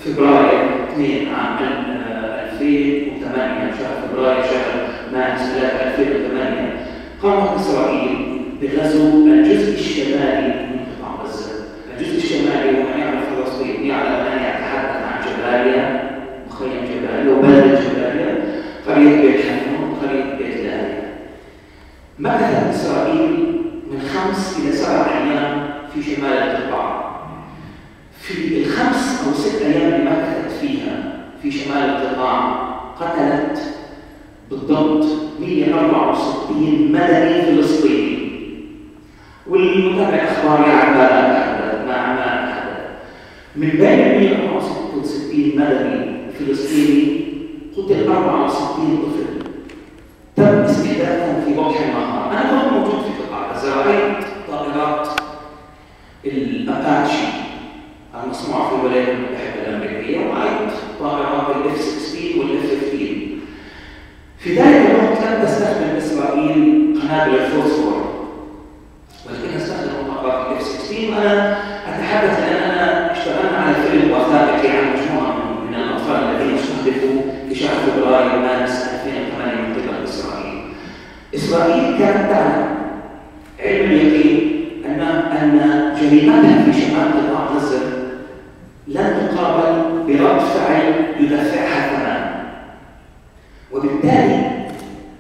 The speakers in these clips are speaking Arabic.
فبراير 2 عام 2008 شهر فبراير شهر مارس 2008 قامت إسرائيل بغزو الجزء الشمالي من قطاع غزة. الجزء الشمالي ومن يعرف فلسطين يعلم أنني أتحدث عن جباليا، مخيم جباليا وبلدة جباليا، قرية بيت حنون، قرية بيت لاهيا. مكثت إسرائيل من 5 إلى 7 أيام في شمال القطاع. في ال5 أو 6 أيام اللي مكثت فيها في شمال القطاع قتلت بالضبط 164 مدني فلسطيني. والمتابع الأخبار يعرف ما حدث. من بين 164 مدني فلسطيني قتل 64 طفل تم استهدافهم في وضح النهار. أنا كنت موجود في قطاع غزة، رأيت طائرات الأباتشي المصنوعة في الولايات المتحدة الأمريكية، ورأيت طائرات الF-16 والF-15. في ذلك الوقت لم تستخدم إسرائيل قنابل الفوسفور، ولكنها استخدمت طائرات الF-16. وأنا أتحدث لأن أنا اشتغلنا على فيلم وثائقي عن مجموعة من الأطفال الذين استهدفوا في شهر فبراير مارس 2008 من قبل إسرائيل. إسرائيل كانت تعلم علم اليقين أن جريمتها في شمال قطاع غزة لن تقابل برد فعل يدفعها ثمن، وبالتالي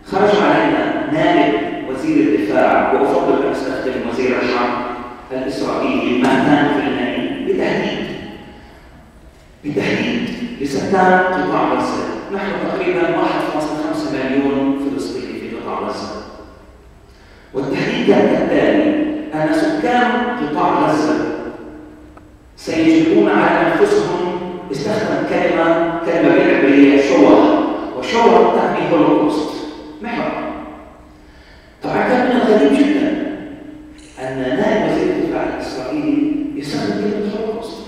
خرج علينا نائب وزير الدفاع، وأفضل أن أستخدم وزير الحرب الإسرائيلي ماتان فيلماني بتحديد لسكان قطاع غزة. نحن تقريبا 1.5 مليون فلسطيني في قطاع غزة، والتحديد كان كالتالي: أن سكان قطاع غزة سيجبون على أنفسهم، استخدم كلمة بالعبرية شوه، وشوه تعني هولوكوست، محور. طبعا كان من الغريب جدا أن نائب وزير الدفاع الإسرائيلي يستخدم كلمة هولوكوست،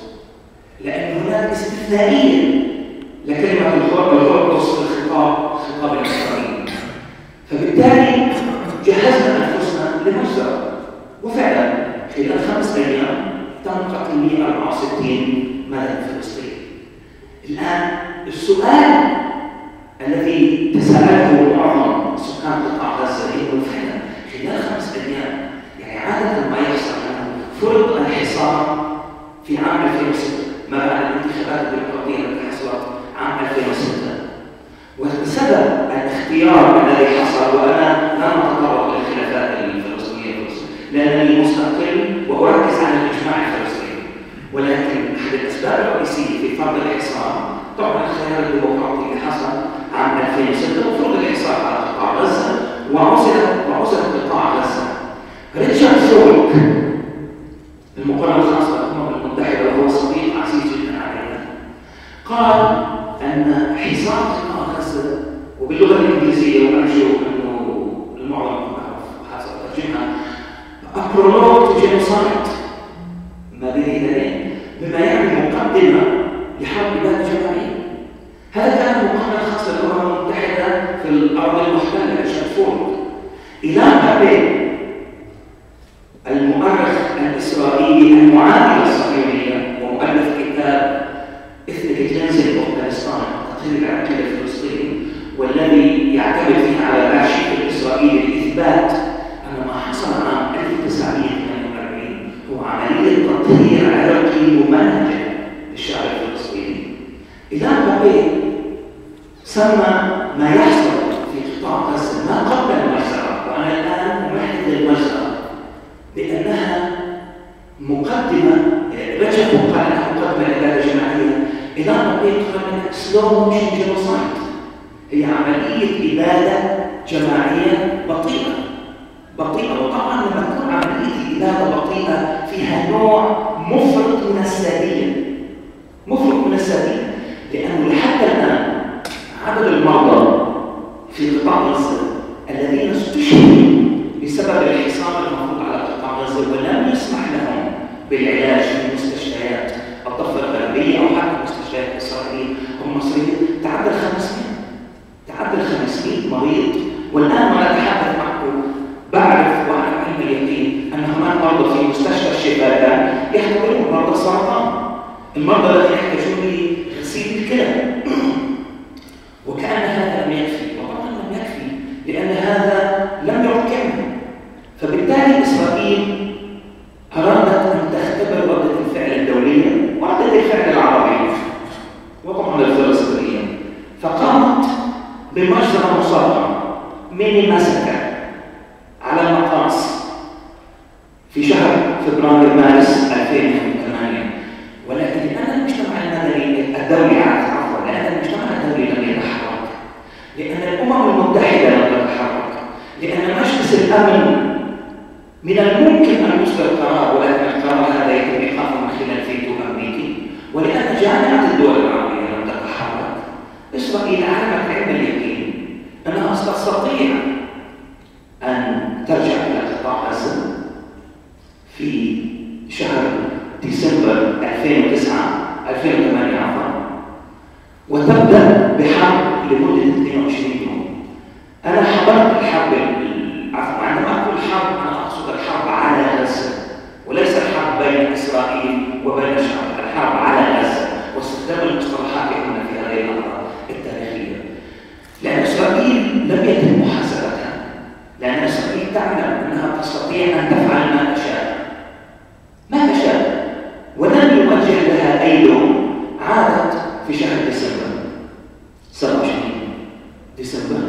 لأن هناك استثنائية لكلمة الهولوكوست في الخطاب الإسرائيلي. فبالتالي جهزنا أنفسنا لمجزرة، وفعلا خلال 5 أيام تم قتل 164 مدني فلسطيني. الآن السؤال الذي تساءله معظم سكان قطاع غزة انه فعلا خلال 5 أيام، يعني عادة ما يحصل انه فرض الحصار في عام 2006 ما بعد الانتخابات الديمقراطية التي حصلت عام 2006، وبسبب الاختيار الذي حصل، وانا لا اتطرق للخلافات الفلسطينيه لانني مستقل واركز على الاجماع الفلسطيني، ولكن احد الاسباب الرئيسيه في فرض الحصار طبعا الخيار الديمقراطي اللي حصل عام 2006 وفرض الحصار على قطاع غزه وعزلت قطاع غزه. ريتشارد ثورك المقرر الخاص بالامم المتحده وهو صديق عزيز جدا علينا قال ان حصار قطاع غزه، وباللغه الانجليزيه وارجو انه المعظم حسب ترجمها ابرولوج جينوسايد ما بين اليدين، بما يعني مقدمه لحرب اباده جماعيه. هذا كان مقرر خاص بالامم المتحده في الارض المحتله ريتشارد ثورك. إيلان بابي المؤرخ الاسرائيلي المعادي للصهيونيه ومؤلف كتاب Ethnic Cleansing of Palestine التطهير العرقي الفلسطيني، والذي يعتمد فيه على الارشيف الاسرائيلي لاثبات ان ما حصل عام 1948 هو عمليه تطهير عرقي ممنهجه للشعب الفلسطيني. إيلان بابي سمى ما يحصل في قطاع غزه ما قبل المجزره، وانا الان امهد للمجزره لانها مقدمه، رجب قال انها مقدمه لاباده جماعيه. إيلان بابي قال انها سلو موشن جينوسايد، هي عمليه اباده جماعيه بطيئه. وطبعا لما تكون عمليه اباده بطيئه فيها نوع مفرط من الساديه، لانه لحتى الان عدد المرضى في قطاع غزه الذين استشهدوا بسبب الحصار المفروض على قطاع غزه ولم يسمح لهم بالعلاج في مستشفيات الضفه الغربيه او حتى المستشفيات الاسرائيليه او المصريه تعدى 500 مريض. والان وانا اتحدث معكم بعرف وانا علم اليقين ان هناك مرضى في مستشفى الشفاء يحتضرون مرضى السرطان، المرضى الذين يحتاجون لغسيل الكلى. وكأن هذا لم يكفي، وطبعا لم يكفي لأن هذا لم يحكمه. فبالتالي إسرائيل أرادت أن تختبر ردة الفعل الدولية وردة الفعل العربية وطبعا الفلسطينية، فقامت بمجزرة مصغرة ميني ماسكر على المقاص في شهر فبراير مارس 2008. ولكن لأن المجتمع المدني الدولي لأن المجتمع الدولي لم يتحرك، لأن الأمم المتحدة لم تتحرك، لأن مجلس الأمن من الممكن أن يصدر قرار، ولكن القرار هذا يتم إيقافه من خلال فيتو أمريكي، ولأن جامعة الدول العربية لم تتحرك، إسرائيل علمت علم اليقين أنها تستطيع أن ترجع إلى قطاع غزة في شهر ديسمبر 2008 وتبدأ بحرب لمدة 22 يوم. أنا حضرت الحرب، عندما أقول حرب أنا أقصد الحرب على غزة وليس الحرب بين إسرائيل وبين الشعب، الحرب على غزة، واستخدام المصطلحات هنا في هذه اللحظة التاريخية. لأن إسرائيل لم يتم محاسبتها، لأن إسرائيل تعلم أنها تستطيع أن تفعل ما تشاء ولم يوجه لها أي لوم. عادت في شهر ديسمبر 27 ديسمبر،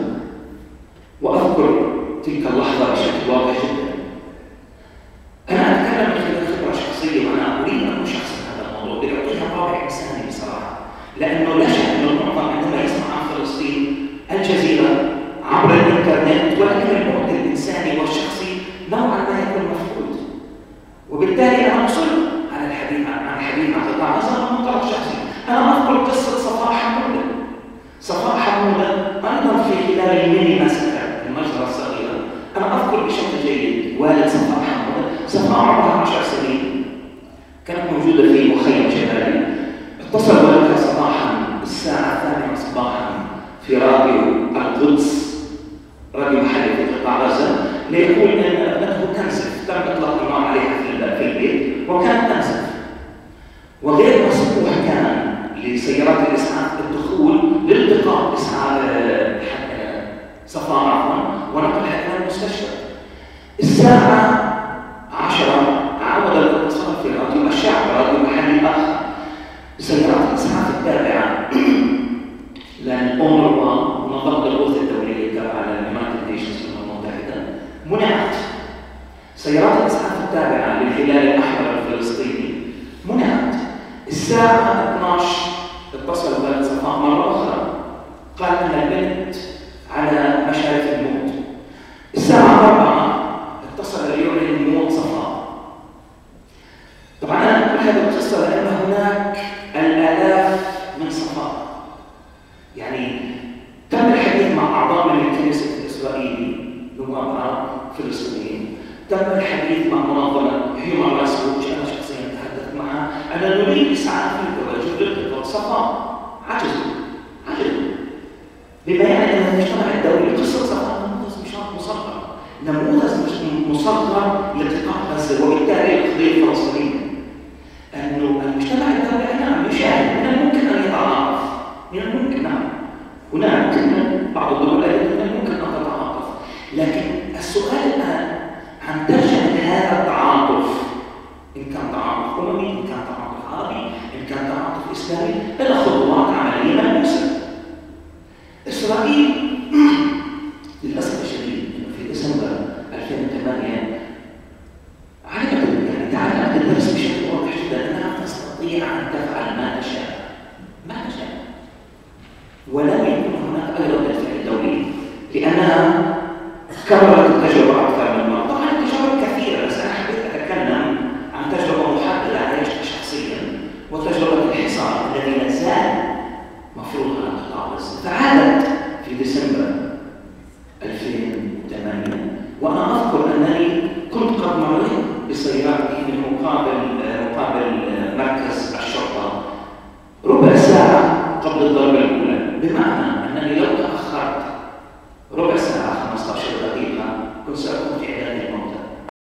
وأذكر تلك اللحظة بشكل واضح جدا. أنا أتكلم من خلال خبرة شخصية، وأنا أريد أن أشخصن هذا الموضوع لأعطيها طابع إنساني بصراحة، لأنه لا شك أن المعظم عندما يسمع عن فلسطين الجزيرة عبر الإنترنت، ولكن البعد الإنساني والشخصي نوعا ما يكون مفقود. وبالتالي أنا أصر على الحديث عن قطاع غزة من منطلق شخصي. أنا أذكر قصة صفاء حمودة أيضا في خلال الميني ماسكر المجزرة الصغيرة. أنا أذكر بشكل جيد والد صفاء حمودة. صفاء عمرها 10 سنين، كانت موجودة في مخيم جبالي. اتصل والدها صباحا الساعة 8 صباحا في راديو القدس، راديو محلي في قطاع غزة، ليقول أن ابنته تنزف، تم إطلاق النار عليها في البيت وكانت تنزف، وغير مسموح كان لسيارات الإسعاف الدخول لالتقاط صفاء ونقلها إلى المستشفى. الساعة 10 عاود الاتصال في راديو الشعب، راديو محلي آخر. سيارات الإسعاف التابعة للأونروا، منظمة الغوث الدولية التابعة لليونايتد نيشنز الأمم المتحدة، منعت. سيارات الإسعاف التابعة للهلال الأحمر الفلسطيني منعت. الساعة 12 اتصل والد صفاء مرة أخرى، قال أن البنت على مشارف الموت. الساعة 4 اتصل ليعلن موت صفاء. طبعا أنا أقول هذه القصة لأن هناك الآلاف من صفاء. يعني تم الحديث مع أعضاء من الكنيسة الإسرائيلي، نواب عرب فلسطينيين، تم الحديث مع منظمة هيومان رايتس ووتش. أنا شخصيا تحدثت معها أن نريد إسعاف التوجه للقطاع. صفاء عجزوا بما يعني أن المجتمع الدولي قصة صفاء نموذج مصغر لقطاع غزة وبالتالي القضية الفلسطينية. أنه المجتمع الدولي نعم يشاهد، من الممكن أن يتعاطف، من الممكن نعم، هناك بعض الدول من الممكن أن تتعاطف، لكن السؤال الآن عن درجة هذا التعاطف، إن كان تعاطف أممي، إن كان تعاطف عربي، إن كان تعاطف إسلامي، إلى خطوات عملية ملموسة. إسرائيل للأسف الشديد إنه في ديسمبر 2008 تعلمت الدرس بشكل واضح جدا أنها تستطيع أن تفعل ما تشاء، ولم يكن هناك أي ردة فعل دولية، لأنها كررت التجربة أكثر من مرة. طبعا التجارب كثيرة، بس أنا حبيت أتكلم عن تجربة محددة عايشتها شخصيا، وتجربة الحصار الذي لا زال مفروض على قطاع غزة. فعادت في ديسمبر 2008، وأنا أذكر أنني كنت قد مريت بسيارة